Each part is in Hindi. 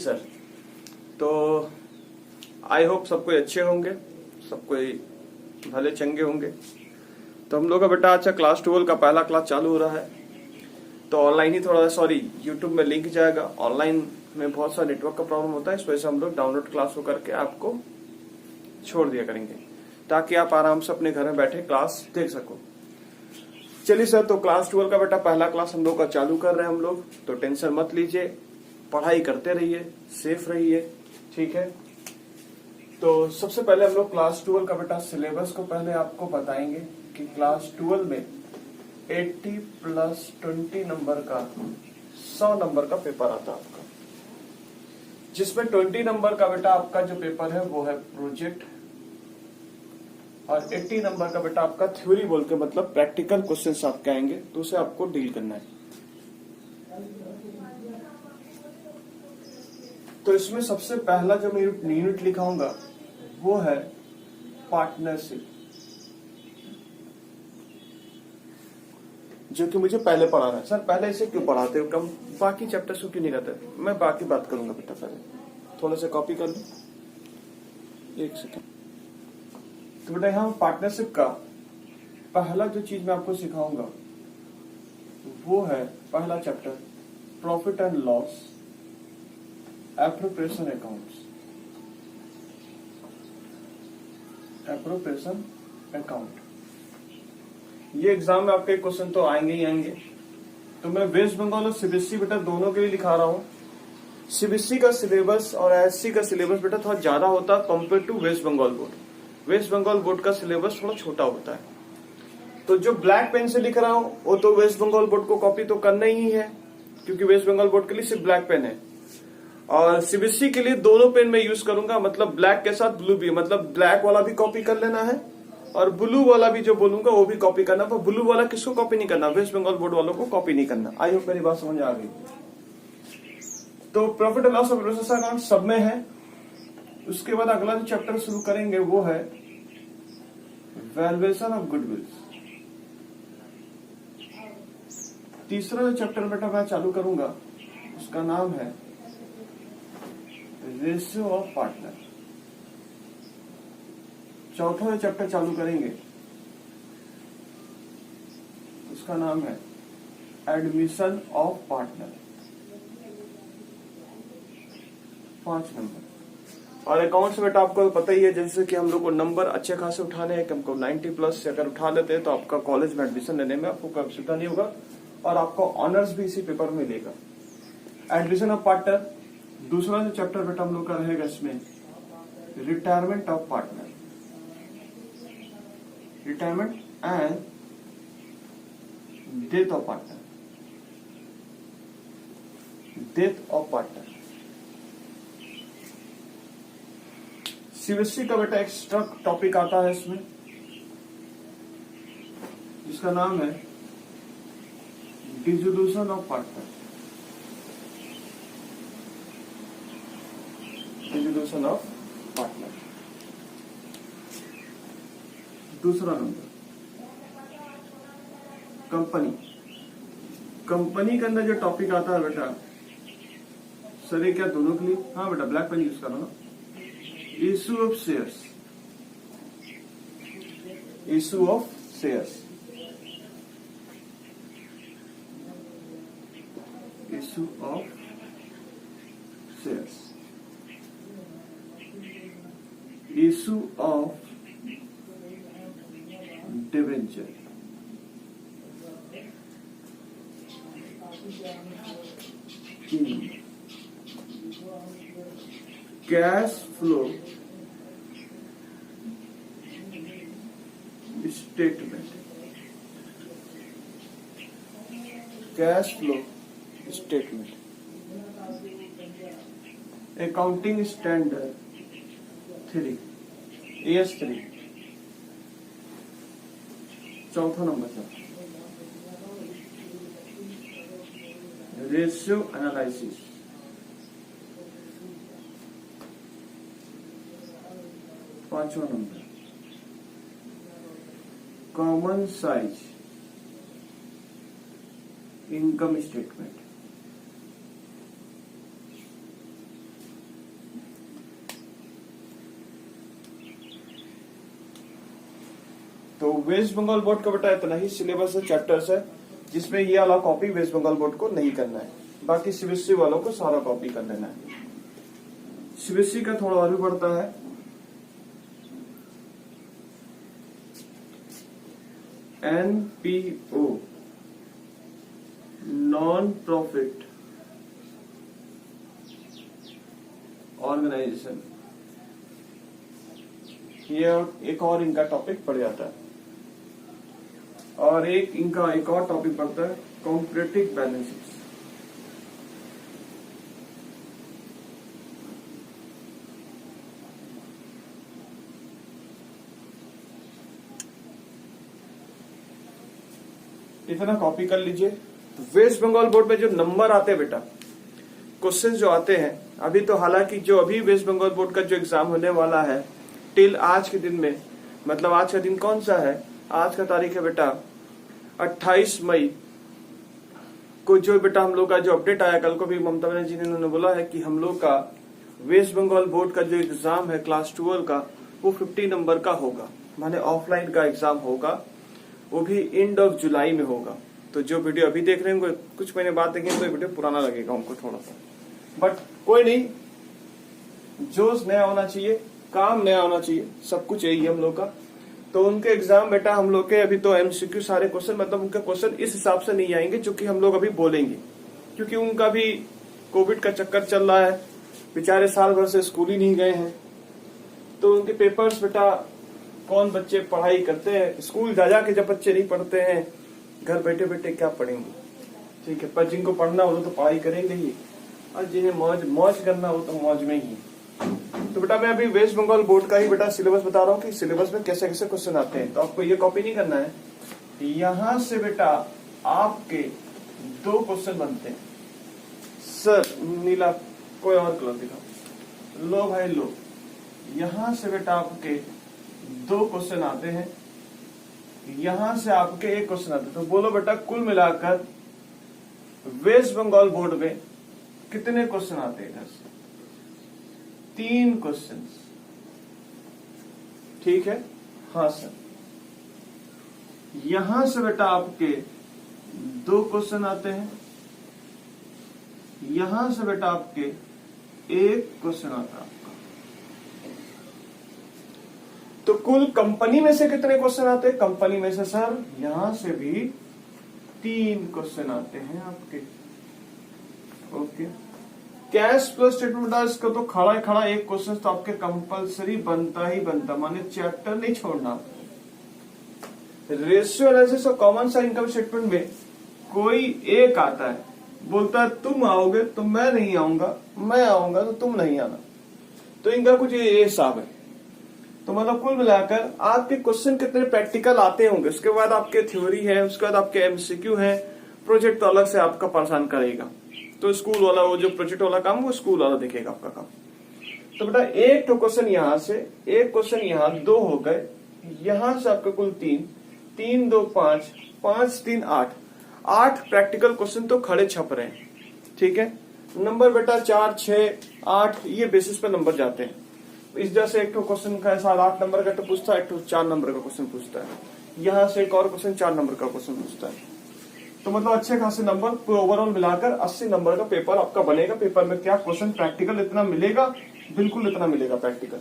सर। तो आई होप सब कोई अच्छे होंगे, सब कोई भले चंगे होंगे। तो हम लोग का बेटा अच्छा क्लास 12 का पहला क्लास चालू हो रहा है। तो ऑनलाइन ही थोड़ा यूट्यूब में लिंक जाएगा। ऑनलाइन में बहुत सा नेटवर्क का प्रॉब्लम होता है, इस वजह से हम लोग डाउनलोड क्लास हो करके आपको छोड़ दिया करेंगे ताकि आप आराम से अपने घर में बैठे क्लास देख सको। चलिए सर, तो क्लास 12 का बेटा पहला क्लास हम लोग का चालू कर रहे हैं हम लोग, तो टेंशन मत लीजिए, पढ़ाई करते रहिए, सेफ रहिए, ठीक है। तो सबसे पहले हम लोग क्लास 12 का बेटा सिलेबस को पहले आपको बताएंगे कि क्लास 12 में 80 प्लस 20 नंबर का 100 नंबर का पेपर आता है आपका, जिसमें 20 नंबर का बेटा आपका जो पेपर है वो है प्रोजेक्ट, और 80 नंबर का बेटा आपका थ्योरी बोल के मतलब प्रैक्टिकल क्वेश्चंस आपके आएंगे, तो उसे आपको डील करना है। तो इसमें सबसे पहला जो मैं यूनिट लिखाऊंगा वो है पार्टनरशिप, जो कि मुझे पहले पढ़ाना है। सर पहले इसे क्यों पढ़ाते हो, कम बाकी चैप्टर्स को क्यों नहीं करते? मैं बाकी बात करूंगा बेटा, पहले थोड़ा सा कॉपी कर लो, एक सेकंड। तो बेटा यहाँ पार्टनरशिप का पहला जो चीज मैं आपको सिखाऊंगा वो है पहला chapter profit and loss appropriation accounts, appropriation account. ये एग्जाम में आपके क्वेश्चन तो आएंगे ही आएंगे। तो मैं वेस्ट बंगाल और सीबीएसई बेटा दोनों के लिए लिखा रहा हूँ। सीबीएसई का सिलेबस और एससी का सिलेबस बेटा थोड़ा ज्यादा होता है compare to West Bengal board. West Bengal board का सिलेबस थोड़ा छोटा होता है। तो जो ब्लैक पेन से लिख रहा हूँ वो तो वेस्ट बंगाल बोर्ड को कॉपी तो करना ही है, क्योंकि वेस्ट बंगाल बोर्ड के लिए सिर्फ ब्लैक पेन है। और सीबीएसई के लिए दोनों पेन में यूज करूंगा, मतलब ब्लैक के साथ ब्लू भी, मतलब ब्लैक वाला भी कॉपी कर लेना है और ब्लू वाला भी जो बोलूंगा वो भी कॉपी करना। पर ब्लू वाला किसको कॉपी नहीं करना? वेस्ट बंगाल बोर्ड वालों को कॉपी नहीं करना। आई होप मेरी बात समझ आ गई। तो profit and loss of business account सब में है। उसके बाद अगला जो चैप्टर शुरू करेंगे वो है वैल्यूएशन ऑफ गुडविल। तीसरा जो चैप्टर बेटा मैं चालू करूंगा उसका नाम है रेशियो ऑफ पार्टनर। चौथा जो चैप्टर चालू करेंगे उसका नाम है एडमिशन ऑफ पार्टनर, 5 नंबर। और अकाउंट्स बेटा आपको पता ही है, जैसे कि हम लोग को नंबर अच्छे खासे उठाने हैं, हमको 90 प्लस से अगर उठा लेते हैं तो आपका कॉलेज में एडमिशन लेने में आपको कोई असुविधा नहीं होगा, और आपको ऑनर्स भी इसी पेपर में लेगा। Admission of partner. दूसरा जो चैप्टर बेटा हम लोग का रहेगा इसमें retirement of partner, retirement and death of partner, death of partner. CBSE का बेटा एक्स्ट्रा टॉपिक आता है इसमें जिसका नाम है dissolution of partner, dissolution of partner. दूसरा नंबर कंपनी। कंपनी के अंदर जो टॉपिक आता है बेटा, सर ये क्या दोनों के लिए? हाँ बेटा ब्लैक पेन यूज करो ना। Issue of shares, issue of shares, issue of shares, issue of debenture, cash flow statement, cash flow statement, accounting standard 3 AS3। चौथा नंबर था रेशियो एनालिसिस। पांचवा number common size income statement. तो वेस्ट बंगाल बोर्ड का बेटा इतना ही सिलेबस है, चैप्टर्स है, जिसमें ये वाला कॉपी वेस्ट बंगाल बोर्ड को नहीं करना है। बाकी सीबीएसई वालों को सारा कॉपी कर लेना है। सीबीएसई का थोड़ा और भी बढ़ता है। NPO नॉन प्रॉफिट ऑर्गेनाइजेशन, ये एक और इनका टॉपिक पड़ जाता है। और इनका एक और टॉपिक पड़ता है कॉम्परेटिव बैलेंस शीट। इतना कॉपी कर लीजिए। वेस्ट बंगाल बोर्ड में जो नंबर आते हैं बेटा, क्वेश्चन जो आते हैं अभी, तो हालांकि जो अभी वेस्ट बंगाल बोर्ड का जो एग्जाम होने वाला है टिल आज के दिन में, मतलब आज का दिन कौन सा है, आज का तारीख है बेटा 28 मई को, जो बेटा हम लोग का जो अपडेट आया कल को भी ममता बनर्जी ने उन्होंने बोला है कि हम लोग का वेस्ट बंगाल बोर्ड का जो एग्जाम है क्लास 12 का वो 50 नंबर का होगा, माने ऑफलाइन का एग्जाम होगा, वो भी एंड ऑफ जुलाई में होगा। तो जो वीडियो अभी देख रहे हैं कुछ महीने बाद देखेंगे तो वीडियो पुराना लगेगा उनको थोड़ा सा, बट कोई नहीं, जोश नया होना चाहिए, काम नया होना चाहिए, सब कुछ यही है हम लोग का। तो उनके एग्जाम बेटा हम लोग के अभी तो एमसीक्यू सारे क्वेश्चन, मतलब उनके क्वेश्चन इस हिसाब से नहीं आएंगे जो कि हम लोग अभी बोलेंगे, क्योंकि उनका भी कोविड का चक्कर चल रहा है, बेचारे साल भर से स्कूल ही नहीं गए हैं। तो उनके पेपर्स बेटा कौन बच्चे पढ़ाई करते हैं, स्कूल जा के जब बच्चे नहीं पढ़ते हैं घर बैठे बैठे क्या पढ़ेंगे, ठीक है। पर जिनको पढ़ना हो तो पढ़ाई करेंगे ही, और जिन्हें मौज करना हो तो मौज में ही। तो बेटा मैं अभी वेस्ट बंगाल बोर्ड का ही बेटा सिलेबस बता रहा हूँ कि सिलेबस में कैसे कैसे क्वेश्चन आते हैं। तो आपको ये कॉपी नहीं करना है, यहां से बेटा आपके 2 क्वेश्चन बनते हैं। सर नीला कोई और कलर दिखाओ, लो भाई लो, यहां से बेटा आपके 2 क्वेश्चन आते हैं, यहां से आपके 1 क्वेश्चन आते हैं। तो बोलो बेटा कुल मिलाकर वेस्ट बंगाल बोर्ड में कितने क्वेश्चन आते हैं? इधर से 3 क्वेश्चन, ठीक है। हाँ सर, यहां से बेटा आपके 2 क्वेश्चन आते हैं, यहां से बेटा आपके 1 क्वेश्चन आता है। तो कुल कंपनी में से कितने क्वेश्चन आते हैं? कंपनी में से सर यहां से भी 3 क्वेश्चन आते हैं आपके। ओके, कैश प्लस स्टेटमेंट इसका तो खड़ा खड़ा 1 क्वेश्चन तो आपके कंपलसरी बनता ही बनता, माने चैप्टर नहीं छोड़ना। रेशियो एनालिसिस और कॉमन सा इनकम स्टेटमेंट में कोई एक आता है, बोलता है तुम आओगे तो मैं नहीं आऊंगा, मैं आऊंगा तो तुम नहीं आना। तो इनका कुछ ये हिसाब है। तो मतलब कुल मिलाकर आपके क्वेश्चन कितने प्रैक्टिकल आते होंगे, उसके बाद आपके थ्योरी है, उसके बाद आपके एमसीक्यू है, प्रोजेक्ट तो अलग से आपका परेशान करेगा। तो स्कूल वाला वो जो प्रोजेक्ट वाला काम वो स्कूल वाला देखेगा आपका काम। तो बेटा 1 क्वेश्चन यहां से, 1 क्वेश्चन यहां, 2 हो गए, यहां से आपका कुल 3, 3 2 5, 5 3 8, 8 प्रैक्टिकल क्वेश्चन तो खड़े छप रहे हैं, ठीक है। नंबर बेटा 4 6 8 ये बेसिस पे नंबर जाते हैं। इस जैसे एक क्वेश्चन का 8 नंबर का तो पूछता है, एक 4 नंबर का क्वेश्चन पूछता है, यहाँ से एक और क्वेश्चन 4 नंबर का क्वेश्चन पूछता है। तो मतलब अच्छे खासे नंबर ओवरऑल मिलाकर 80 नंबर का पेपर आपका बनेगा। पेपर में क्या क्वेश्चन प्रैक्टिकल इतना मिलेगा, बिल्कुल इतना मिलेगा प्रैक्टिकल।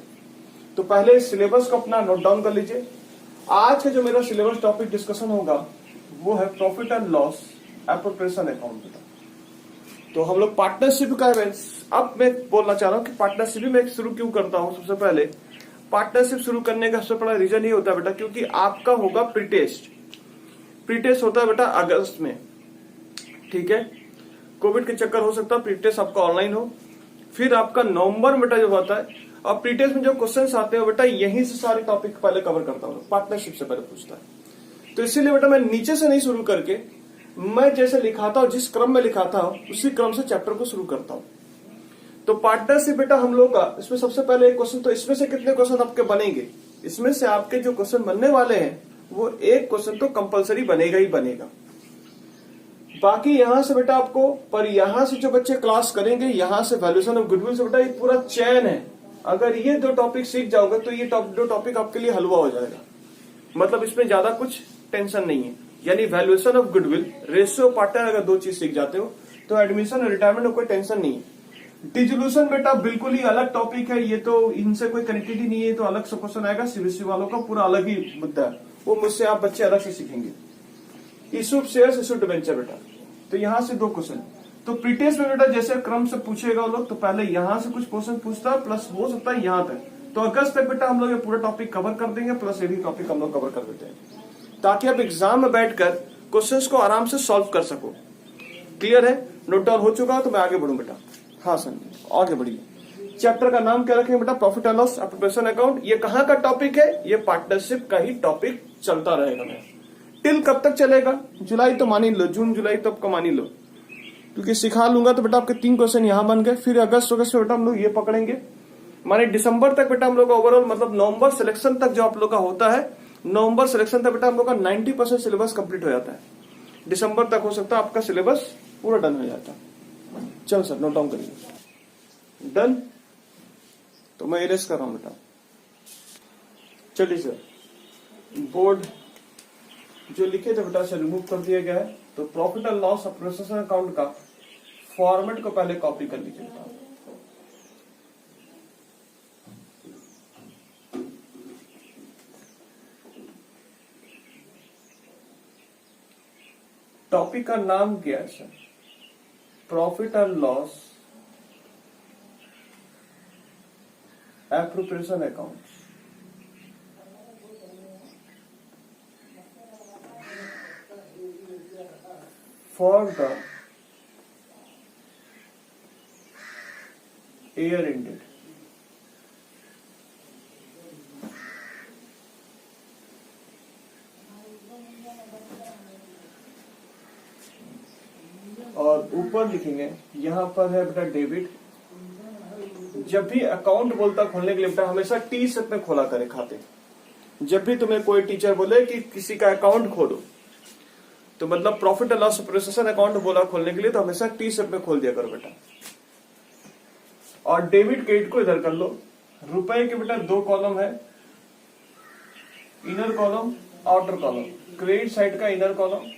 तो पहले सिलेबस को अपना नोट डाउन कर लीजिए। आज का जो मेरा सिलेबस टॉपिक डिस्कशन होगा वो है profit and loss appropriation account. तो हम लोग पार्टनरशिप का, अब मैं बोलना चाह रहा हूँ कि पार्टनरशिप मैं शुरू क्यों करता हूँ। सबसे पहले पार्टनरशिप शुरू करने का सबसे बड़ा रीजन ये होता है बेटा, क्योंकि आपका होगा प्री टेस्ट। प्री टेस्ट होता है बेटा अगस्त में, ठीक है। कोविड के चक्कर हो सकता है प्री टेस्ट आपका ऑनलाइन हो, फिर आपका नवंबर में बेटा जो होता है, और प्री टेस्ट में जो क्वेश्चन आते हैं बेटा यहीं से सारे टॉपिक पहले कवर करता हूँ, पार्टनरशिप से पहले पूछता है। तो इसीलिए बेटा मैं नीचे से नहीं शुरू करके, मैं जैसे लिखाता हूँ, जिस क्रम में लिखाता हूँ उसी क्रम से चैप्टर को शुरू करता हूँ। तो पार्टनरशिप बेटा हम लोग का, इसमें सबसे पहले एक क्वेश्चन, तो इसमें से कितने क्वेश्चन आपके बनेंगे, इसमें से आपके जो क्वेश्चन बनने वाले हैं वो 1 क्वेश्चन तो कंपलसरी बनेगा ही बनेगा। बाकी यहां से बेटा आपको, पर यहां से जो बच्चे क्लास करेंगे, यहां से वैल्यूएशन ऑफ गुडविल से बेटा ये पूरा चैन है। अगर ये 2 टॉपिक सीख जाओगे तो ये 2 टॉपिक आपके लिए हलवा हो जाएगा। मतलब इसमें ज्यादा कुछ टेंशन नहीं है। यानी valuation of goodwill, ratio partner, अगर दो चीज सीख जाते हो तो एडमिशन और रिटायरमेंट में कोई टेंशन नहीं है। डिसोल्यूशन बेटा बिल्कुल ही अलग टॉपिक है, ये तो इनसे कोई कनेक्टेड ही नहीं है, तो अलग से क्वेश्चन आएगा, सीबीएसई वालों का पूरा अलग ही मुद्दा है, वो मुझसे आप बच्चे अलग से सीखेंगे। Issue of shares, issue debenture बेटा, तो यहां से 2 क्वेश्चन। तो प्रीटेस्ट में बेटा जैसे क्रम से पूछेगा वो लोग, तो पहले यहां से कुछ क्वेश्चन पूछता है, प्लस हो सकता है यहां तक। तो अगस्त तक बेटा हम लोग ये पूरा टॉपिक कवर कर देंगे, प्लस ये भी टॉपिक हम लोग कवर कर देते हैं, ताकि आप एग्जाम में बैठकर क्वेश्चंस को आराम से सॉल्व कर सको। क्लियर है? नोट डाउन हो चुका तो मैं आगे बढ़ूं बेटा। हाँ सर, आगे बढ़िए। चैप्टर का नाम क्या रखेंगे बेटा? Profit and loss appropriation account. ये कहाँ का टॉपिक है? ये पार्टनरशिप का ही टॉपिक चलता रहेगा मेरा। टिल कब तक चलेगा? जुलाई तो मान ही लो, जून जुलाई तो आपका मान ही लो, क्योंकि सिखा लूंगा तो बेटा आपके 3 क्वेश्चन यहाँ बन गए। फिर अगस्त में बेटा हम लोग ये पकड़ेंगे, माने दिसंबर तक बेटा हम लोग का ओवरऑल, मतलब नवंबर सिलेक्शन तक जो आप लोग का होता है, नवंबर सिलेक्शन तक बेटा हम लोग का 90% सिलेबस कंप्लीट हो जाता है। दिसंबर तक हो सकता है आपका सिलेबस पूरा डन हो जाता है। चलो सर, नोट डाउन करिए। डन? तो मैं इरेज कर रहा हूं बेटा। चलिए सर, बोर्ड जो लिखे थे बेटा से रिमूव कर दिया गया है। तो profit and loss appropriation account का फॉर्मेट को पहले कॉपी कर लीजिए बेटा। टॉपिक का नाम क्या है sir? Profit and loss appropriation account. For the year ended. और ऊपर लिखेंगे, यहां पर है बेटा डेबिट। जब भी अकाउंट बोलता खोलने के लिए बेटा हमेशा टी सेट में खोला करे खाते। जब भी तुम्हें कोई टीचर बोले कि किसी का अकाउंट खोलो, तो मतलब profit and loss appropriation account बोला खोलने के लिए, तो हमेशा टी सेट में खोल दिया करो बेटा। और डेबिट क्रेडिट को इधर कर लो। रुपए के बेटा 2 कॉलम है, inner column, outer column. Credit side का इनर कॉलम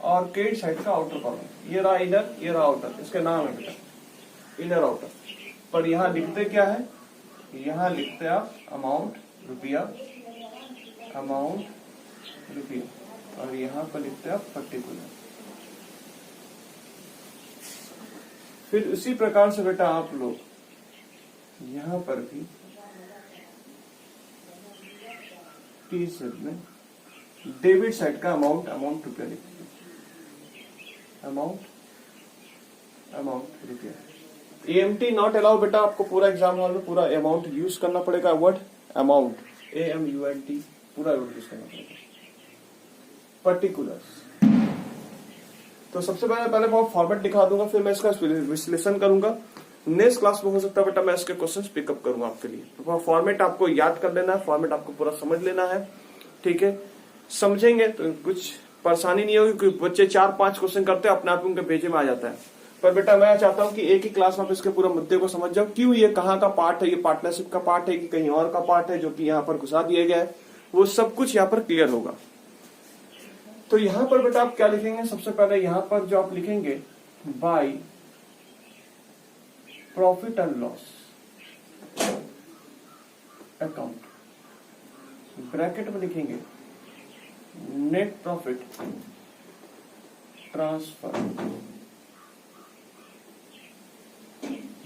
और क्रेडिट साइड का आउटर कॉलम। ये रहा इनर, ये रहा आउटर, इसके नाम है बेटा इनर आउटर। पर यहां लिखते क्या है? यहां लिखते आप अमाउंट रुपया, अमाउंट रुपया, और यहां पर लिखते आप पर्टिकुलर। फिर उसी प्रकार से बेटा आप लोग यहां पर भी टी सेट में डेबिट साइड का अमाउंट, अमाउंट रुपया लिखते, अमाउंट, अमाउंट रुपया। एएमटी नॉट अलाउ बेटा, आपको पूरा एग्जाम हॉल में पूरा अमाउंट यूज करना पड़ेगा। वर्ड अमाउंट, AMUNT, पूरा वर्ड यूज करना पड़ेगा। पर्टिकुलर्स, तो सबसे पहले मैं फॉर्मेट दिखा दूंगा, फिर मैं इसका विश्लेषण करूंगा। नेक्स्ट क्लास में हो सकता है बेटा मैं इसके क्वेश्चंस पिकअप करूंगा आपके लिए। तो फॉर्मेट आपको याद कर लेना है, फॉर्मेट आपको पूरा समझ लेना है, ठीक है? समझेंगे तो कुछ परेशानी नहीं होगी, क्योंकि बच्चे 4-5 क्वेश्चन करते हैं, अपने आप उनके पेज में आ जाता है। पर बेटा मैं चाहता हूं कि एक ही क्लास में आप इसके पूरे मुद्दे को समझ जाओ, क्यों ये कहाँ का पार्ट है, ये पार्टनरशिप का पार्ट है कि कहीं और का पार्ट है जो कि यहाँ पर घुसा दिया गया है, वो सब कुछ यहाँ पर क्लियर होगा। तो यहाँ पर बेटा आप क्या लिखेंगे? सबसे पहले यहाँ पर जो आप लिखेंगे by profit and loss account, bracket में लिखेंगे नेट प्रॉफिट ट्रांसफर।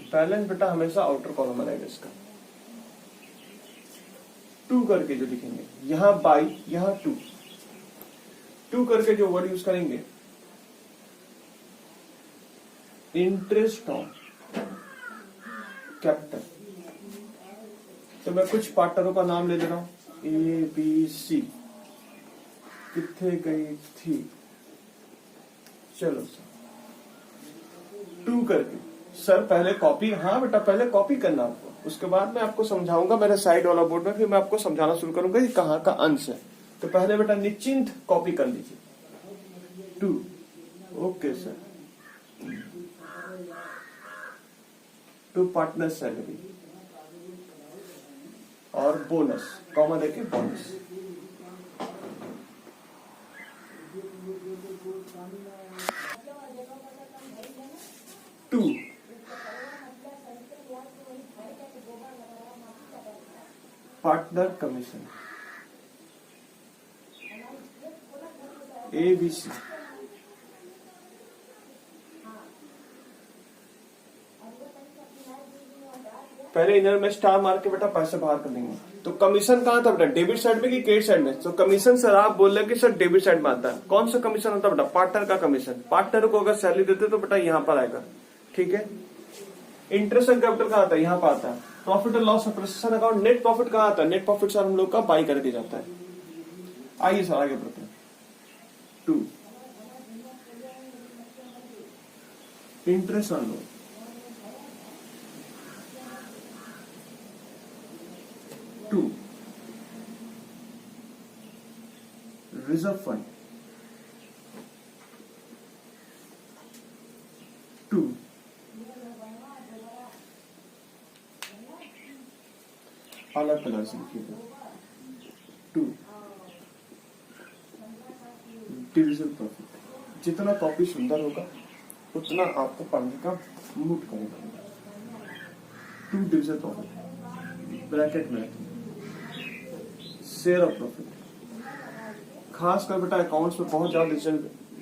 बैलेंस बेटा हमेशा आउटर कॉलम में रहेगा इसका। 2 करके जो लिखेंगे, यहां बाई, यहां 2 करके जो वर्ड यूज करेंगे, इंटरेस्ट ऑन कैपिटल। तो मैं कुछ पार्टनरों का नाम ले ले रहा हूं, ABC। कितने गई थी? चलो सर 2 करके। सर पहले कॉपी, हाँ बेटा पहले कॉपी करना आपको, उसके बाद मैं आपको समझाऊंगा मेरे साइड वाला बोर्ड में, फिर मैं आपको समझाना शुरू करूंगा कि कहाँ का अंश है। तो पहले बेटा निश्चिंत कॉपी कर लीजिए 2। Okay sir. 2 पार्टनर सैलरी और बोनस, कॉमन है कि bonus. Two, partner commission, ABC। पहले इनर में स्टार मार के बेटा पैसे बाहर कर देंगे। तो कमीशन कहाँ था बेटा, डेबिट साइड में कि क्रेडिट साइड में? तो कमीशन सर आप बोल रहे कि सर डेबिट साइड में आता है। कौन सा कमीशन होता है बेटा? पार्टनर का कमीशन। पार्टनर को अगर सैलरी देते तो बेटा यहाँ पर आएगा, ठीक है। इंटरेस्ट एंड कैपिटल कहाँ आता है? यहाँ पर आता है। Profit and loss appreciation account, net profit कहाँ आता है? नेट प्रॉफिट सर हम लोग का बाई करके जाता है। आइए सर आगे बढ़ते हैं। 2, interest on loan. 2, reserve fund. 2, अलग कलर से लिखिएगा। 2, डिविजन प्रॉफिट। जितना कॉपी सुंदर होगा उतना आपको पढ़ने का मूड करेगा। 2, डिविजन प्रॉफिट, ब्रैकेट में शेयर ऑफ प्रॉफिट। खासकर बेटा अकाउंट्स में बहुत ज्यादा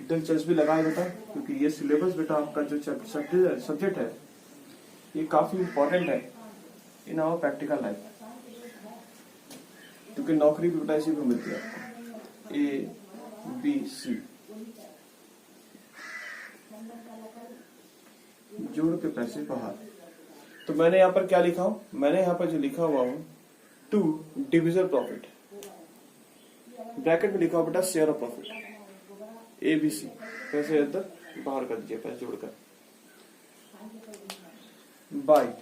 दिलचस्पी लगाया बेटा, क्योंकि ये सिलेबस बेटा आपका जो सब्जेक्ट है ये काफी इंपॉर्टेंट है इन आवर प्रैक्टिकल लाइफ, क्योंकि नौकरी भी बेटा इसी में मिलती है आपको। ABC जोड़ के पैसे बाहर। तो मैंने यहाँ पर क्या लिखा हूं? मैंने यहाँ पर जो लिखा हुआ हूं 2, डिविजन प्रॉफिट, ब्रैकेट में लिखा हुआ बेटा शेयर ऑफ प्रॉफिट, ABC। पैसे इधर बाहर कर दीजिए, पैसे जोड़कर। Bye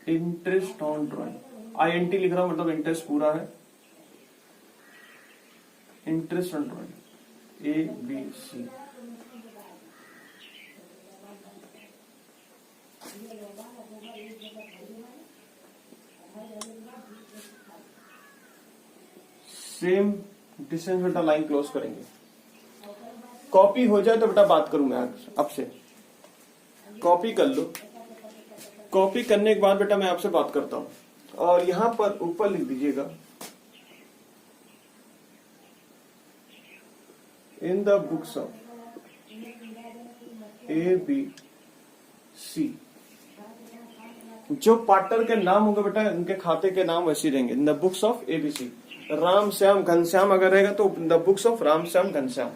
interest on drawing, INT लिख रहा हूं मतलब इंटरेस्ट पूरा है। Interest on drawing, ABC। Same distance बेटा लाइन क्लोज करेंगे। कॉपी हो जाए तो बेटा बात करूं मैं आपसे। कॉपी कर लो। कॉपी करने के बाद बेटा मैं आपसे बात करता हूं। और यहां पर ऊपर लिख दीजिएगा in the books of ABC। जो पार्टनर के नाम होंगे बेटा उनके खाते के नाम वैसे रहेंगे। In the books of ABC। Ram Shyam Ghanshyam अगर रहेगा तो in the books of Ram Shyam Ghanshyam.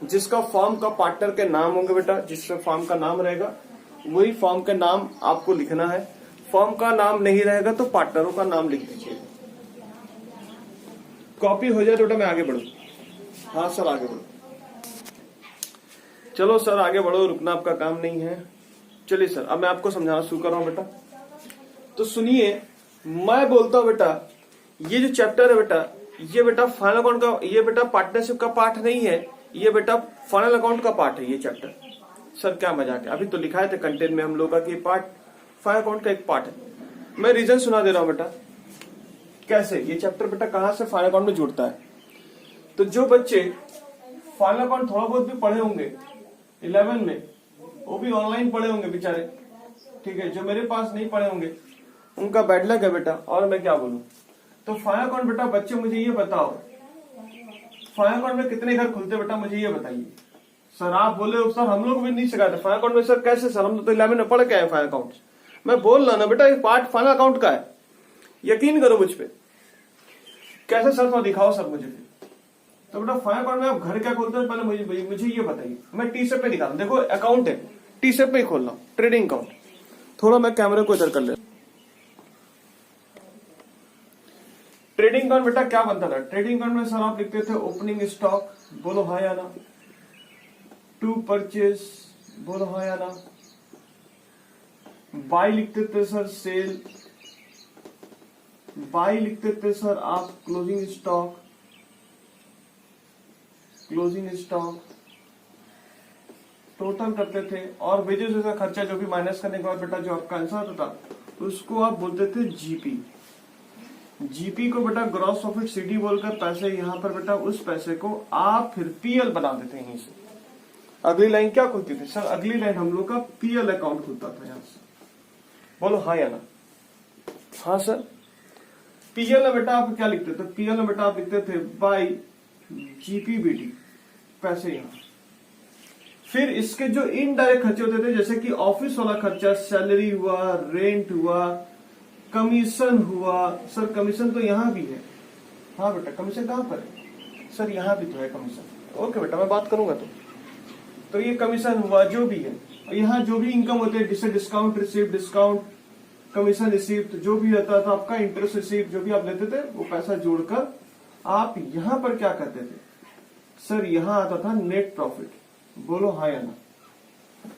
जिसका फॉर्म का पार्टनर के नाम होंगे बेटा, जिसका फॉर्म का नाम रहेगा वही फॉर्म के नाम आपको लिखना है। फॉर्म का नाम नहीं रहेगा तो पार्टनरों का नाम लिख दीजिए। कॉपी हो जाए तो बेटा मैं आगे बढ़ू। हाँ सर आगे बढ़ो। चलो सर आगे बढ़ो, रुकना आपका काम नहीं है। चलिए सर अब मैं आपको समझाना शुरू कर रहा हूं बेटा। तो सुनिए, मैं बोलता हूं बेटा ये जो चैप्टर है बेटा, ये बेटा फाइनल अकाउंट का, ये बेटा पार्टनरशिप का पार्ट नहीं है, ये बेटा फाइनल अकाउंट का पार्ट है ये चैप्टर। सर क्या मजाक है, अभी तो लिखा है कंटेंट में हम लोग का कि पार्ट फाइनल अकाउंट का एक पार्ट है। मैं रीजन सुना दे रहा हूं बेटा कैसे ये चैप्टर बेटा कहां से फाइनल अकाउंट में जुड़ता है। तो जो बच्चे फाइनल अकाउंट थोड़ा बहुत भी पढ़े होंगे 11 में, वो भी ऑनलाइन पढ़े होंगे बेचारे, ठीक है। जो मेरे पास नहीं पढ़े होंगे उनका बैड लक है बेटा। और मैं क्या बोलूं। तो फाइनल अकाउंट बेटा बच्चे मुझे ये बताओ, फाइनल अकाउंट में कितने घर खुलते बेटा मुझे ये बताइए। सर आप बोले सर हम लोग भी नहीं सिखाते फाइनल अकाउंट में। सर कैसे सर, हम तो 11 में पढ़ के आए फाइनल अकाउंट। मैं बोल रहा ना बेटा ये पार्ट फाइनल अकाउंट का है, यकीन करो मुझ पे। कैसे सर थोड़ा दिखाओ सर मुझे। तो बेटा फाइनल अकाउंट में आप घर क्या खोलते हैं पहले मुझे ये बताइए। मैं टी सेप पे दिखा रहा हूं, देखो अकाउंट है, टी सेप पे ही खोल रहा हूं, ट्रेडिंग अकाउंट। थोड़ा मैं कैमरे को इधर कर ले। ट्रेडिंग अकाउंट बेटा क्या बनता था। ट्रेडिंग अकाउंट में सर आप लिखते थे ओपनिंग स्टॉक, बोलो हाँ या ना। टू परचेज, बोलो हाँ या ना। बाय लिखते थे सर सेल, बाय लिखते थे सर आप closing stock, closing stock total करते थे। और वेजेस का खर्चा जो भी माइनस करने के बाद बेटा जो आपका आंसर होता था उसको आप बोलते थे जीपी। जीपी को बेटा ग्रॉस प्रॉफिट सीडी बोलकर पैसे यहाँ पर बेटा उस पैसे को आप फिर पीएल बना देते हैं यहीं से। अगली लाइन क्या खुलती थी सर? अगली लाइन हम लोग का पीएल अकाउंट खुलता था यहां से। बोलो हाँ या ना? हाँ सर। पीएल में बेटा आप क्या लिखते थे? पीएल में बेटा आप लिखते थे बाई जीपीबीडी पैसे यहां। फिर इसके जो इनडायरेक्ट खर्चे होते थे जैसे कि ऑफिस वाला खर्चा, सैलरी हुआ, रेंट हुआ, कमीशन हुआ। सर कमीशन तो यहां भी है। हाँ बेटा कमीशन कहां पर है? सर यहां भी तो है कमीशन। ओके बेटा मैं बात करूंगा तो ये कमीशन हुआ जो भी है। यहाँ जो भी इनकम होते हैं जैसे discount receive, discount commission receive, जो भी होता था आपका इंटरेस्ट रिसीव, जो भी आप लेते थे वो पैसा जोड़कर आप यहां पर क्या करते थे सर? यहां आता था नेट प्रॉफिट। बोलो हाँ या ना?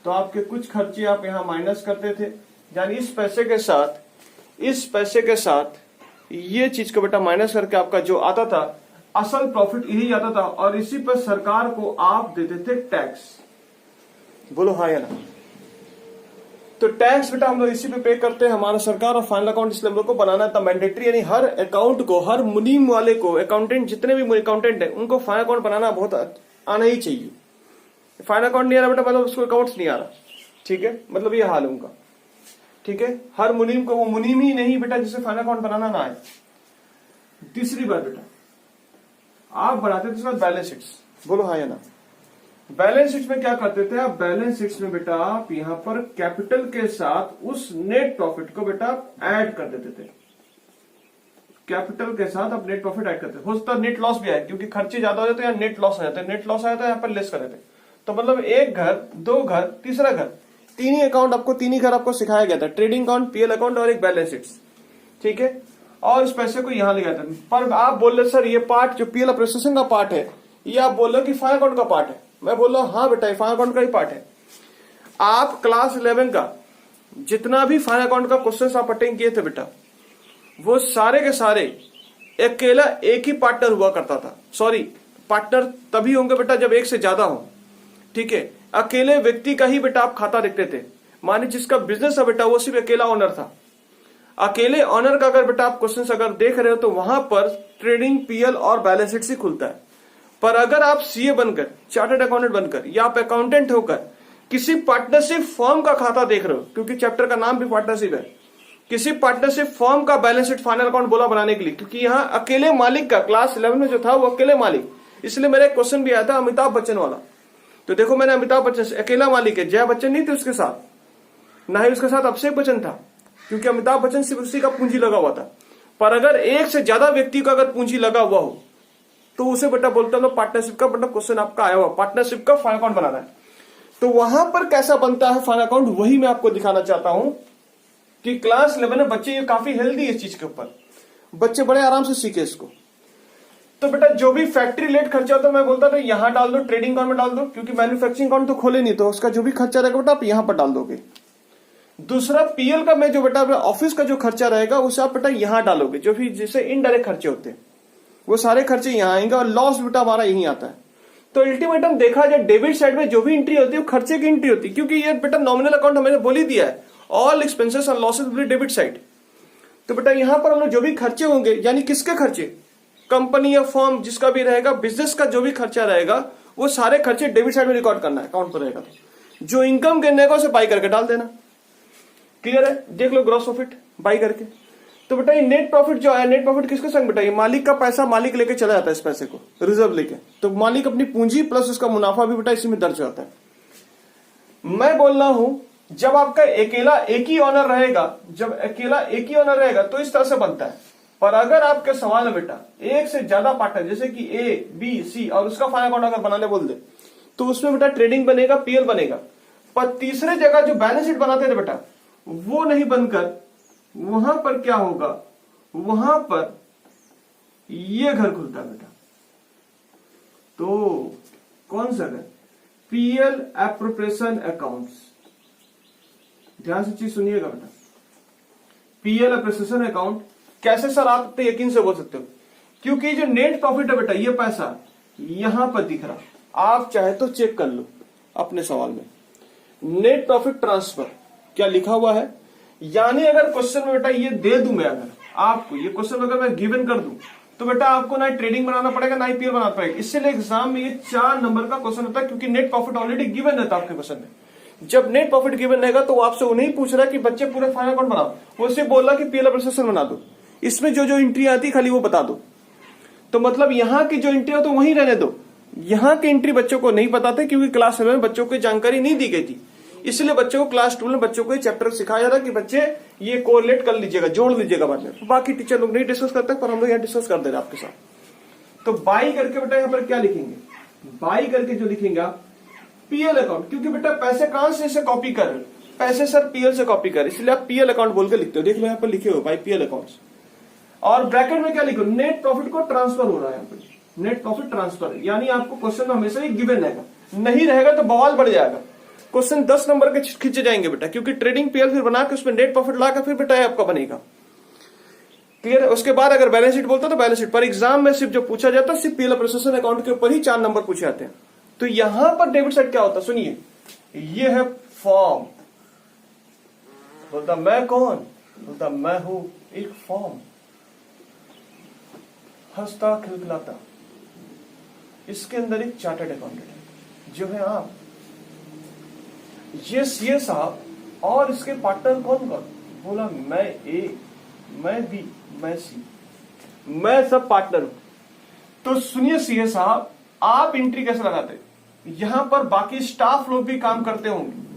तो आपके कुछ खर्चे आप यहां माइनस करते थे, यानी इस पैसे के साथ ये चीज को बेटा माइनस करके आपका जो आता था असल प्रॉफिट यही आता था, और इसी पर सरकार को आप देते थे टैक्स। बोलो हाँ या ना? तो टैक्स बेटा हम लोग इसी पे करते हैं हमारा सरकार, और फाइनल अकाउंट इसलिए हम लोग को बनाना था मैंडेटरी, यानी हर अकाउंट को, हर मुनीम वाले को, अकाउंटेंट जितने भी अकाउंटेंट है उनको फाइनल अकाउंट बनाना बहुत आना ही चाहिए। फाइनल अकाउंट नहीं आ रहा बेटा मतलब उसको अकाउंट्स नहीं आ रहा। ठीक है, मतलब ये हाल है उनका। ठीक है, हर मुनीम को, वो मुनीम ही नहीं बेटा जिसे फाइनल अकाउंट बनाना ना आए। तीसरी बात बेटा आप बनाते थे बैलेंस शीट्स। बोलो हाँ या ना? बैलेंस शीट में क्या करते थे आप? बैलेंस शीट्स में बेटा आप यहां पर कैपिटल के साथ उस नेट प्रॉफिट को बेटा ऐड कर देते थे। कैपिटल के साथ आप नेट प्रॉफिट ऐड करते थे। हो सकता है नेट लॉस भी आए, क्योंकि खर्चे ज्यादा हो जाते हैं या नेट लॉस आ जाता है। नेट लॉस आया था यहाँ पर लेस कर देते। तो मतलब एक घर, दो घर, तीसरा घर, तीन ही अकाउंट आपको, तीन ही घर आपको सिखाया गया था। ट्रेडिंग अकाउंट, पीएल अकाउंट और एक बैलेंस शीट। ठीक है, और इस पैसे को यहां ले जाते हैं। पर आप बोल रहे सर ये पार्ट जो पीएल अप्रिसिएशन का पार्ट है ये आप बोल रहे हो कि फाइनल अकाउंट का पार्ट है। मैं बोल रहा हूं हाँ बेटा फाइनल अकाउंट का ही पार्ट है। आप क्लास 11 का जितना भी फाइनल अकाउंट का क्वेश्चन आप अटेंड किए थे बेटा, वो सारे के सारे अकेला एक ही पार्टनर हुआ करता था। सॉरी, पार्टनर तभी होंगे बेटा जब एक से ज्यादा हो। ठीक है, अकेले व्यक्ति का ही बेटा आप खाता देखते थे। माने जिसका बिजनेस है बेटा वो सिर्फ अकेला ऑनर था। अकेले ऑनर का अगर बेटा आप क्वेश्चन अगर देख रहे हो तो वहां पर ट्रेडिंग, पीएल और बैलेंस शीट ही खुलता है। पर अगर आप सीए बनकर, चार्टर्ड अकाउंटेंट बनकर या आप अकाउंटेंट होकर किसी पार्टनरशिप फर्म का खाता देख रहे हो, क्योंकि चैप्टर का नाम भी पार्टनरशिप है, किसी पार्टनरशिप फर्म का बैलेंस शीट फाइनल अकाउंट बोला बनाने के लिए, क्योंकि यहाँ अकेले मालिक का क्लास 11 में जो था वो अकेले मालिक। इसलिए मेरा एक क्वेश्चन भी आया था अमिताभ बच्चन वाला। तो देखो मैंने अमिताभ बच्चन से अकेला मालिक है, जया बच्चन नहीं थी उसके साथ, ना ही उसके साथ अभिषेक बच्चन था, क्योंकि अमिताभ बच्चन सिर्फ उसी का पूंजी लगा हुआ था। पर अगर एक से ज्यादा व्यक्ति का अगर पूंजी लगा हुआ हो तो उसे बेटा बोलता है पार्टनरशिप का बेटा क्वेश्चन आपका आया हुआ, पार्टनरशिप का फाइनल अकाउंट बनाना है। तो वहां पर कैसा बनता है फाइनल अकाउंट, वही मैं आपको दिखाना चाहता हूं कि क्लास 11 में बच्चे ये काफी हेल्दी है इस चीज के ऊपर, बच्चे बड़े आराम से सीखे इसको। तो बेटा जो भी फैक्ट्री रिलेटेड खर्चा होता है मैं बोलता था यहां डाल दो, ट्रेडिंग अकाउंट में डाल दो, क्योंकि मैन्युफैक्चरिंग अकाउंट तो खोले नहीं, तो उसका जो भी खर्चा रहेगा बेटा आप यहां पर डाल दोगे। दूसरा पीएल का में जो बेटा ऑफिस का जो खर्चा रहेगा उसे आप बेटा यहां डालोगे, जो भी जैसे इनडायरेक्ट खर्चे होते हैं वो सारे खर्चे यहां आएंगे, और लॉस बेटा हमारा यही आता है। तो अल्टीमेटम देखा जाए डेबिट साइड में जो भी एंट्री होती है वो खर्चे की एंट्री होती है, क्योंकि ये बेटा नॉमिनल अकाउंट हमने बोल ही दिया है, all expenses and losses will be debit side. तो बेटा यहां पर हम लोग जो भी खर्चे होंगे, यानी किसके खर्चे, कंपनी या फर्म जिसका भी रहेगा, बिजनेस का जो भी खर्चा रहेगा वो सारे खर्चे डेबिट साइड में रिकॉर्ड करना है, अकाउंट पर रहेगा। तो जो इनकम गिनने का उसे बाई करके डाल देना। क्लियर है? देख लो ग्रॉस प्रॉफिट बाई करके। तो बेटा ये नेट प्रॉफिट जो है, नेट प्रॉफिट किसके संग बेटा, ये मालिक का पैसा मालिक लेके चला जाता है इस पैसे को रिजर्व लेके, तो मालिक अपनी पूंजी प्लस उसका मुनाफा भी बेटा इसी में दर्ज होता है। मैं बोल रहा हूं जब आपका अकेला एक ही ऑनर रहेगा, जब अकेला एक ही ऑनर रहेगा तो इस तरह से बनता है। पर अगर आपके सवाल है बेटा एक से ज्यादा पार्टनर, जैसे कि ए बी सी, और उसका फाइनल अकाउंट अगर बनाने बोल दे तो उसमें बेटा ट्रेडिंग बनेगा, पीएल बनेगा। पर तीसरे जगह जो बैलेंस शीट बनाते थे बेटा वो नहीं बनकर वहां पर क्या होगा, वहां पर ये घर खुलता है बेटा। तो कौन सा घर, पीएल एप्रोप्रिएशन अकाउंट्स। ध्यान से चीज सुनिएगा बेटा, पीएल एप्रिसिएशन अकाउंट कैसे सर आप इतने यकीन से बोल सकते हो, क्योंकि जो नेट प्रॉफिट है बेटा ये पैसा यहां पर दिख रहा, आप चाहे तो चेक कर लो अपने सवाल में, नेट प्रॉफिट ट्रांसफर क्या लिखा हुआ है। यानी अगर क्वेश्चन में बेटा ये दे दूं मैं, अगर आपको ये क्वेश्चन अगर मैं गिवन कर दूं तो बेटा आपको ना ट्रेडिंग बनाना पड़ेगा ना ही पीएल बनाना पड़ेगा। इसलिए एग्जाम में ये 4 नंबर का क्वेश्चन होता है, क्योंकि नेट प्रॉफिट ऑलरेडी गिवन रहता है आपके क्वेश्चन में। जब नेट प्रॉफिट गिवन रहेगा तो वो आपसे वो नहीं पूछ रहा कि बच्चे पूरे फाइनल अकाउंट बनाओ, वो सिर्फ बोल रहा कि पीएल एप्रिसिएशन बना दो, इसमें जो जो एंट्री आती है खाली वो बता दो। तो मतलब यहाँ की जो एंट्री हो तो वहीं रहने दो, यहाँ की एंट्री बच्चों को नहीं बताते क्योंकि क्लास 7 में बच्चों को जानकारी नहीं दी गई थी। इसलिए बच्चों को क्लास 2 में बच्चों को चैप्टर सिखाया जा रहा कि बच्चे ये कोरिलेट कर लीजिएगा, जोड़ लीजिएगा बाद में। बाकी टीचर लोग नहीं डिस्कस करते, पर हम लोग यहाँ डिस्कस कर दे रहे हैं आपके साथ। तो बाई करके बेटा यहाँ पर क्या लिखेंगे, बाई करके जो लिखेंगे आप पीएल अकाउंट, क्योंकि बेटा पैसे कहां से कॉपी कर रहे हो, पैसे सर पीएल से कॉपी कर, इसलिए आप पीएल अकाउंट बोल के लिखते हो। देख लो यहाँ पर लिखे हो बाई पीएल अकाउंट्स, और ब्रैकेट में क्या लिखो, नेट प्रॉफिट को ट्रांसफर हो रहा है यहाँ पे, नेट प्रॉफिट ट्रांसफर। यानी आपको क्वेश्चन में हमेशा ही गिवन रहेगा, नहीं रहेगा तो बवाल बढ़ जाएगा। क्वेश्चन 10 नंबर के खींचे जाएंगे बेटा, क्योंकि ट्रेडिंग पीएल फिर बना के उसमें नेट प्रॉफिट लाकर फिर बेटा आपका बनेगा। क्लियर है। उसके बाद अगर बैलेंस शीट बोलता तो बैलेंस शीट, पर एग्जाम में सिर्फ जो पूछा जाता है सिर्फ पीएल एप्रिसिएशन अकाउंट के ऊपर ही 4 नंबर पूछे जाते हैं। तो यहां पर डेबिट साइड क्या होता है सुनिए, ये है फॉर्म। बोलता मैं कौन, बोलता मैं हूं एक फॉर्म, हंसता खिलखिलाता। इसके अंदर एक चार्टर्ड अकाउंटेंट है जो है आप, ये सीए साहब, और इसके पार्टनर कौन कौन, बोला मैं ए, मैं बी, मैं सी, मैं सब पार्टनर हूं। तो सुनिए सीए साहब, आप एंट्री कैसे लगाते, यहां पर बाकी स्टाफ लोग भी काम करते होंगे,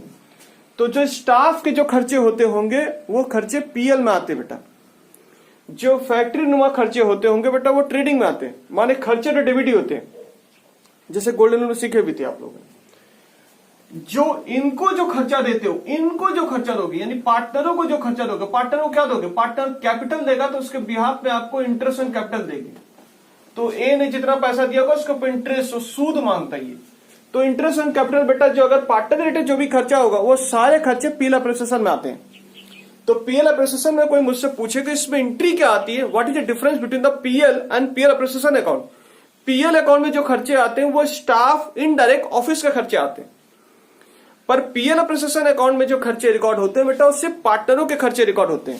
तो जो स्टाफ के जो खर्चे होते होंगे वो खर्चे पीएल में आते बेटा। जो फैक्ट्री नुमा खर्चे होते होंगे बेटा वो ट्रेडिंग में आते हैं, माने खर्चे तो डेबिट ही होते हैं, जैसे गोल्डन में सीखे भी थे आप लोगों ने। जो इनको जो खर्चा देते हो, इनको जो खर्चा दोगे, यानी पार्टनरों को जो खर्चा दोगे, पार्टनर को क्या दोगे, पार्टनर कैपिटल देगा तो उसके बिहाफ में आपको इंटरेस्ट ऑन कैपिटल देगी। तो ए ने जितना पैसा दिया होगा उसके ऊपर इंटरेस्ट, सूद मांगता है। तो इंटरेस्ट ऑन कैपिटल बेटा जो अगर पार्टनर रिलेटेड जो भी खर्चा होगा वो सारे खर्चे पीएल एप्रिसिएशन में आते हैं। तो पीएल एप्रिसिएशन में कोई मुझसे पूछे कि इसमें एंट्री क्या आती है, what is the difference between the PL and PL appreciation account. PL account में जो खर्चे आते हैं वो स्टाफ इनडायरेक्ट ऑफिस के खर्चे आते हैं, पर पीएल एप्रिसिएशन अकाउंट में जो खर्चे रिकॉर्ड होते हैं बेटा उससे पार्टनरों के खर्चे रिकॉर्ड होते हैं।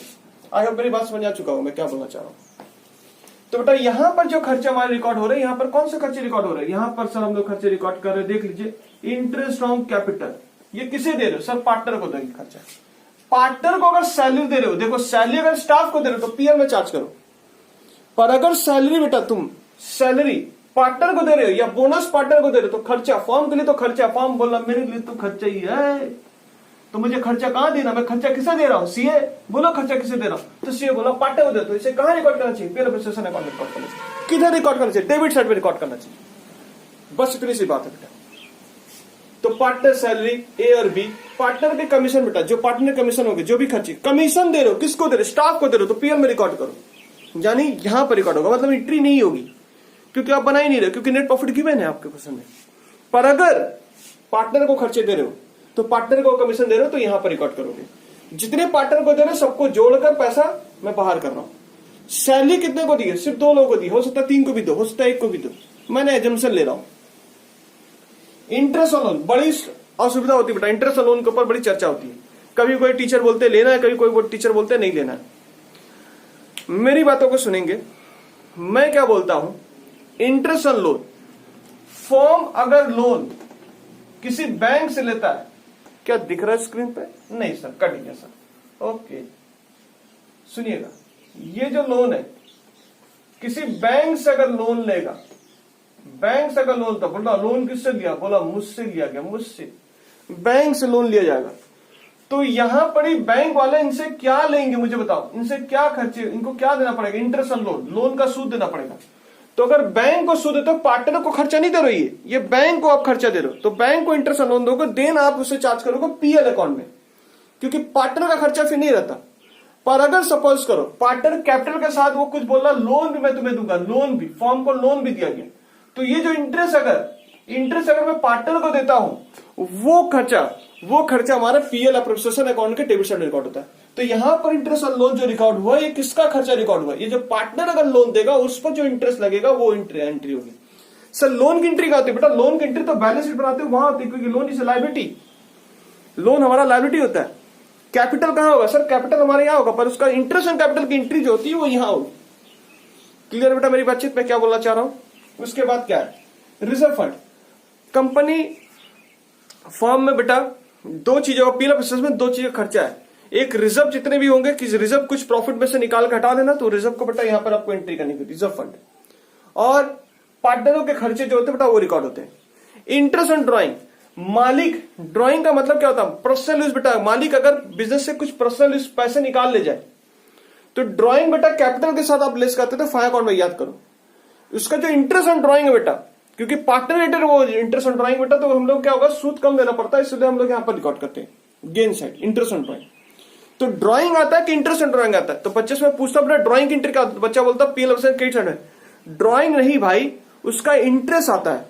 आई होप मेरी बात समझ आ चुका हूं मैं क्या बोलना चाह रहा हूं। तो बेटा यहां पर जो खर्चे हमारे रिकॉर्ड हो रहे हैं, यहां पर कौन से खर्चे रिकॉर्ड हो रहे हैं, यहां पर सर हम लोग खर्चे रिकॉर्ड कर रहे हैं, देख लीजिए इंटरेस्ट ऑन कैपिटल। ये किसे दे रहे हो सर, पार्टनर को देंगे खर्चा। पार्टनर को अगर सैलरी दे रहे हो, देखो सैलरी अगर स्टाफ को दे रहे हो तो पीएल में चार्ज करो, पर अगर सैलरी बेटा तुम सैलरी पार्टनर को दे रहे हो या बोनस पार्टनर को दे रहे हो तो खर्चा, फॉर्म के लिए तो खर्चा, फॉर्म बोला मेरे लिए तो खर्चा ही है, तो मुझे खर्चा कहां देना, मैं खर्चा किसे दे रहा हूं, सीए बोलो खर्चा किसे दे रहा हूं, तो सीए बोला पार्टनर को दे, तो इसे कहां रिकॉर्ड करना चाहिए, पीएल एप्रिसिएशन अकाउंट में रिकॉर्ड करना चाहिए। किधर रिकॉर्ड करना चाहिए, डेबिट साइड में रिकॉर्ड करना चाहिए। बस इतनी सी बात है बेटा। तो पार्टनर सैलरी ए और बी, पार्टनर के कमीशन बेटा, जो पार्टनर कमीशन होंगे, जो भी खर्चे कमीशन दे रहे हो, किसको दे रहे हो, स्टाफ को दे रहे हो, तो पीएल में रिकॉर्ड करो, यानी यहां पर रिकॉर्ड होगा, मतलब एंट्री नहीं होगी क्योंकि आप बना ही नहीं रहे, क्योंकि नेट प्रॉफिट गिवन है आपके क्वेश्चन में। पर अगर पार्टनर को खर्चे दे रहे हो तो पार्टनर को कमीशन दे रहे हो तो यहां पर रिकॉर्ड करोगे। जितने पार्टनर को दे रहे हो सबको जोड़कर पैसा मैं बाहर कर रहा हूं। सैलरी कितने को दी है, सिर्फ 2 लोगों को दी, हो सकता है 3 को भी दो, हो सकता है 1 को भी दो, मैंने एजम्पशन ले रहा हूं। इंटरेस्ट ऑन लोन बड़ी असुविधा होती है बेटा, इंटरेस्ट ऑन लोन के ऊपर बड़ी चर्चा होती है। कभी कोई टीचर बोलते लेना है, कभी कोई टीचर बोलते नहीं लेना है। मेरी बातों को सुनेंगे, मैं क्या बोलता हूं, इंटरेस्ट ऑन लोन फॉर्म अगर लोन किसी बैंक से लेता है, क्या दिख रहा है स्क्रीन पे, नहीं सर कट गया सर, ओके सुनिएगा, ये जो लोन है किसी बैंक से अगर लोन लेगा, बैंक से अगर लोन, तो बोला लोन किससे लिया, बोला मुझसे लिया गया, मुझसे बैंक से लोन लिया जाएगा। तो यहां पर ही बैंक वाले इनसे क्या लेंगे मुझे बताओ, इनसे क्या खर्चे, इनको क्या देना पड़ेगा, इंटरेस्ट ऑन लोन, लोन का सूद देना पड़ेगा। तो अगर बैंक को सूद है तो पार्टनर को खर्चा नहीं दे रही है, ये बैंक को आप खर्चा दे रहे हो, तो बैंक को इंटरेस्ट ऑन लोन दोगे, देन आप उसे चार्ज करोगे पीएल अकाउंट में, क्योंकि पार्टनर का खर्चा फिर नहीं रहता। पर अगर सपोज करो पार्टनर कैपिटल के साथ वो कुछ बोल रहा, लोन भी मैं तुम्हें दूंगा, लोन भी, फॉर्म को लोन भी दिया गया, तो ये जो इंटरेस्ट अगर मैं पार्टनर को देता हूं, वो खर्चा हमारा पीएल एप्रिसिएशन अकाउंट के टेबल साइड में रिकॉर्ड होता है। तो यहां पर इंटरेस्ट ऑन लोन जो रिकॉर्ड हुआ, ये किसका खर्चा रिकॉर्ड हुआ, ये जो पार्टनर अगर लोन देगा उस पर जो इंटरेस्ट लगेगा वो एंट्री होगी। सर लोन की एंट्री क्या होती है बेटा, लोन की एंट्री तो बैलेंस शीट बनाते हो वहां होती है, क्योंकि लोन इज लायबिलिटी, लोन हमारा लायबिलिटी होता है। कैपिटल कहां होगा सर? कैपिटल हमारे यहां होगा, पर उसका इंटरेस्ट ऑन कैपिटल की एंट्री जो होती है वो यहां होगी। क्लियर बेटा मेरी बातचीत? मैं क्या बोलना चाह रहा हूं। उसके बाद क्या है? Reserve fund. कंपनी फर्म में बेटा दो चीजों का पीएल प्रोसेस में दो चीजें खर्चा है। एक रिजर्व जितने भी होंगे कि रिजर्व कुछ प्रॉफिट में से निकाल के हटा देना, तो रिजर्व को बेटा यहां पर आपको एंट्री करनी होगी, रिजर्व फंड। और पार्टनरों के खर्चे जो होते हैं बेटा वो रिकॉर्ड होते हैं। इंटरेस्ट ऑन ड्राइंग, मालिक, ड्राइंग का मतलब क्या होता है? पर्सनल यूज बेटा। मालिक अगर बिजनेस से कुछ पर्सनल यूज पैसे निकाल ले जाए तो ड्राइंग बेटा कैपिटल के साथ आप लेस करते थे, फाइव अकाउंट में याद करो। उसका जो इंटरेस्ट ऑन ड्राइंग है बेटा, क्योंकि पार्टनर रेटेड वो इंटरेस्ट ऑन ड्राइंग बेटा, तो हम लोग क्या होगा, सूद कम देना पड़ता है, इसलिए हम लोग यहां पर रिकॉर्ड करते हैं gain side, interest on drawing. तो ड्राइंग आता है कि इंटरेस्ट ऑन ड्राइंग आता है? तो बच्चे से मैं पूछता हूं ड्राइंग की एंट्री क्या? बच्चा बोलता पीएल क्रेडिट साइड है। ड्राइंग नहीं भाई, उसका इंटरेस्ट आता है।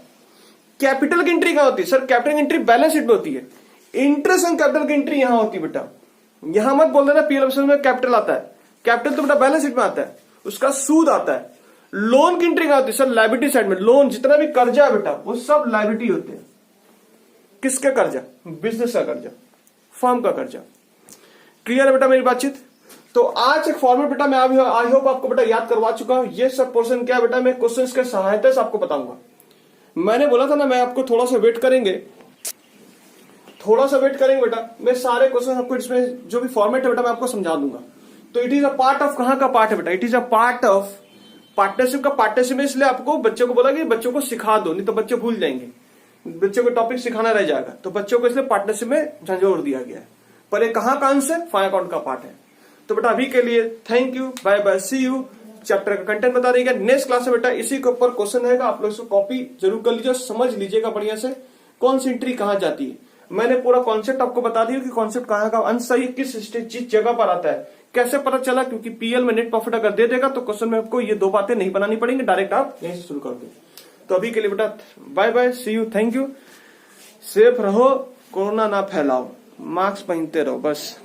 कैपिटल की एंट्री क्या होती है सर? कैपिटल की एंट्री बैलेंस शीट में होती है। इंटरेस्ट ऑन कैपिटल की एंट्री यहां होती है बेटा। यहां मत बोल देना पीएल में कैपिटल आता है। कैपिटल तो बेटा बैलेंस शीट में आता है, उसका सूद आता है। लोन की एंट्री क्या होती है सर? लायबिलिटी साइड में। लोन जितना भी कर्जा है बेटा वो सब लायबिलिटी होते हैं। किसका कर्जा? बिजनेस का कर्जा, फर्म का कर्जा। क्लियर है बेटा मेरी बातचीत? तो आज एक फॉर्मेट बेटा मैं आई होप आपको बेटा याद करवा चुका हूं। ये सब पोर्शन क्या बेटा मैं क्वेश्चंस के सहायता से आपको बताऊंगा। मैंने बोला था ना मैं आपको थोड़ा सा वेट करेंगे, बेटा। मैं सारे क्वेश्चन आपको इसमें जो भी फॉर्मेट है बेटा मैं आपको समझा दूंगा। तो it is a part of, कहां का पार्ट है बेटा? It is a part of partnership का। पार्टनरशिप में इसलिए आपको बच्चों को बोला कि बच्चों को सिखा दो, नहीं तो बच्चे भूल जाएंगे, बच्चों को टॉपिक सिखाना रह जाएगा। तो बच्चों को इसलिए पार्टनरशिप में झंझोर दिया गया है। पर ये कहां का अंश है? फाइव अकाउंट का पार्ट है। तो बेटा अभी के लिए thank you, bye bye, see you. Chapter का कंटेंट बता देगा नेक्स्ट क्लास में बेटा, इसी के ऊपर क्वेश्चन रहेगा। आप लोग इसको कॉपी जरूर कर लीजिए, समझ लीजिएगा बढ़िया से कौन सी एंट्री कहां जाती है। मैंने पूरा कॉन्सेप्ट आपको बता दिया कि कॉन्सेप्ट कहां का अंश है, किस जिस जगह पर आता है, कैसे पता चला। क्योंकि पीएल में नेट प्रॉफिट अगर दे देगा तो क्वेश्चन में आपको ये दो बातें नहीं बनानी पड़ेंगी, डायरेक्ट आप यहीं से शुरू कर दो। तो अभी के लिए बेटा bye bye, see you, thank you. Safe रहो, कोरोना ना फैलाओ, मास्क पहनते रहो, बस।